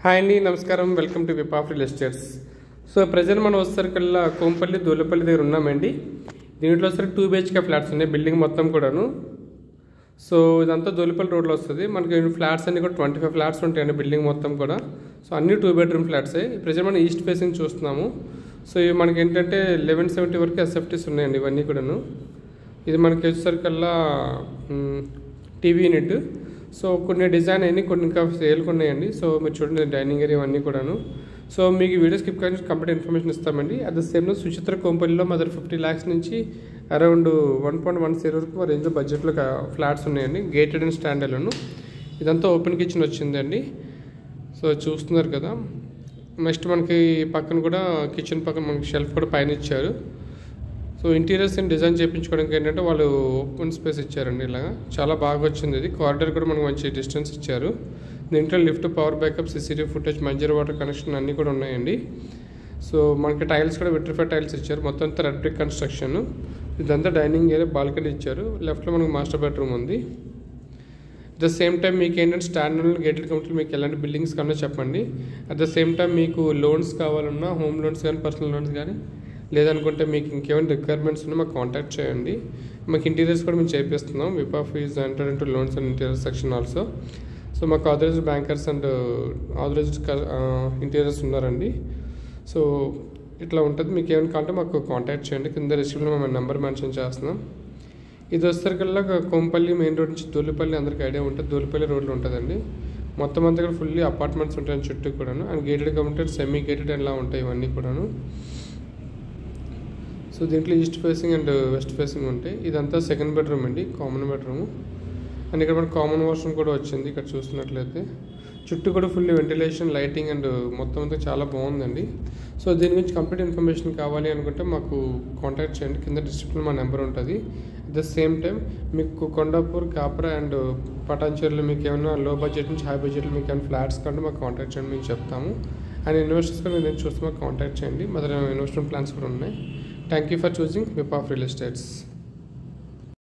Hi అండి, నమస్కారం. Welcome to whip of real estates. So present మనం వచ్చేసరికల్లా కోంపల్లి దూలపల్లి దగ్గర ఉన్నామండి. దీంట్లో వచ్చేసరికి 2 BHK ఫ్లాట్స్ ఉన్నాయి, బిల్డింగ్ మొత్తం కూడాను. సో ఇదంతా దూలపల్లి రోడ్లో వస్తుంది. మనకి ఫ్లాట్స్ అన్ని కూడా 25 ఫ్లాట్స్ ఉంటాయండి బిల్డింగ్ మొత్తం కూడా. సో అన్ని 2 బెడ్రూమ్ ఫ్లాట్సే. ప్రజెంట్ మనం ఈస్ట్ ఫేసింగ్ చూస్తున్నాము. సో ఇవి మనకి ఏంటంటే 1170 వరకు SFTs ఉన్నాయండి ఇవన్నీ కూడాను. ఇది మనకి వచ్చేసరికల్లా టీవీ యూనిట్. సో కొన్ని డిజైన్ అయినాయి, కొన్ని ఇంకా సేల్కి ఉన్నాయండి. సో మీరు చూడండి డైనింగ్ ఏరియా అన్నీ కూడాను. సో మీకు వీడియో స్కిప్ కానీ కంప్లీట్ ఇన్ఫర్మేషన్ ఇస్తామండి. అట్ ద సేమ్ సుచిత్ర కోంపల్లిలో మా దగ్గర 50 lakhs నుంచి అరౌండ్ 1.10 వరకు మా రేంజ్లో బడ్జెట్లో ఫ్లాట్స్ ఉన్నాయండి. గేటెడ్ అండ్ స్టాండర్డ్లోను. ఇదంతా ఓపెన్ కిచెన్ వచ్చిందండి. సో చూస్తున్నారు కదా. నెక్స్ట్ మనకి పక్కన కూడా కిచెన్ పక్కన మనకి షెల్ఫ్ కూడా పైన ఇచ్చారు. సో ఇంటీరియర్స్ అండ్ డిజైన్ చేయించుకోవడానికి ఏంటంటే వాళ్ళు ఓపెన్ స్పేస్ ఇచ్చారండి. ఇలాగా చాలా బాగా వచ్చింది. ఇది కారిడార్ కూడా మనకు మంచి డిస్టెన్స్ ఇచ్చారు. దీంట్లో lift, power backup, CCTV footage, Manjeera water connection అన్నీ కూడా ఉన్నాయండి. సో మనకి టైల్స్ కూడా విట్రిఫైడ్ టైల్స్ ఇచ్చారు. మొత్తం అంతా రెడ్ బ్రిక్ కన్స్ట్రక్షన్. ఇదంతా డైనింగ్ ఏరియా, బాల్కనీ ఇచ్చారు. లెఫ్ట్లో మనకి మాస్టర్ బెడ్రూమ్ ఉంది. అట్ ద సేమ్ టైం మీకు ఏంటంటే స్టాండర్డ్ గేటెడ్ కమ్యూనిటీ మీకు ఎలాంటి బిల్డింగ్స్ కన్నా చెప్పండి. అట్ ద సేమ్ టైం మీకు లోన్స్ కావాలన్నా, హోమ్ లోన్స్ కానీ, పర్సనల్ లోన్స్ కానీ, లేదనుకుంటే మీకు ఇంకేమైనా రిక్వైర్మెంట్స్ ఉన్నా మాకు కాంటాక్ట్ చేయండి. మాకు ఇంటీరియర్స్ కూడా మేము చేపిస్తున్నాం. We have is enter into loans and interiors section also. So మాకు authorised bankers and authorised interiors ఉన్నారండి. సో ఇట్లా ఉంటుంది. మీకు ఏమైనా కావాలంటే మాకు కాంటాక్ట్ చేయండి. కింద రిసిప్ట్లో మేము నెంబర్ మెన్షన్ చేస్తున్నాం. ఇది వచ్చేసరికల్లా కోంపల్లి మెయిన్ రోడ్ నుంచి దూలపల్లి అందరికీ ఐడియా ఉంటుంది. దూలపల్లి రోడ్లో ఉంటుందండి. మొత్తం అంతా కూడా ఫుల్లీ అపార్ట్మెంట్స్ ఉంటాయి చుట్టూ కూడాను. And gated community, semi gated ఎలా ఉంటాయి ఇవన్నీ కూడాను. సో దీంట్లో east facing and west facing ఉంటాయి. ఇదంతా సెకండ్ బెడ్రూమ్ అండి, కామన్ బెడ్రూమ్. అండ్ ఇక్కడ మనకు కామన్ వాష్రూమ్ కూడా వచ్చింది. ఇక్కడ చూస్తున్నట్లయితే చుట్టూ కూడా ఫుల్ వెంటిలేషన్, లైటింగ్ అండ్ మొత్తం అంతా చాలా బాగుందండి. సో దీని గురించి కంప్లీట్ ఇన్ఫర్మేషన్ కావాలి అనుకుంటే మాకు కాంటాక్ట్ చేయండి. కింద డిస్క్రిప్షన్లో మా నెంబర్ ఉంటుంది. అట్ ద సేమ్ టైం మీకు కొండాపూర్, కాప్రా అండ్ పటాన్చేరులో మీకు ఏమైనా లో బడ్జెట్ నుంచి హై బడ్జెట్లో మీకు ఏమైనా ఫ్లాట్స్ కంటే మాకు కాంటాక్ట్ చేయండి, మీకు చెప్తాము. అండ్ ఇన్వెస్టర్స్ కూడా నేను చూస్తే మాకు కాంటాక్ట్ చేయండి. మా దగ్గర ఇన్వెస్ట్మెంట్ ప్లాన్స్ కూడా ఉన్నాయి. Thank you for choosing Vip of Real Estates.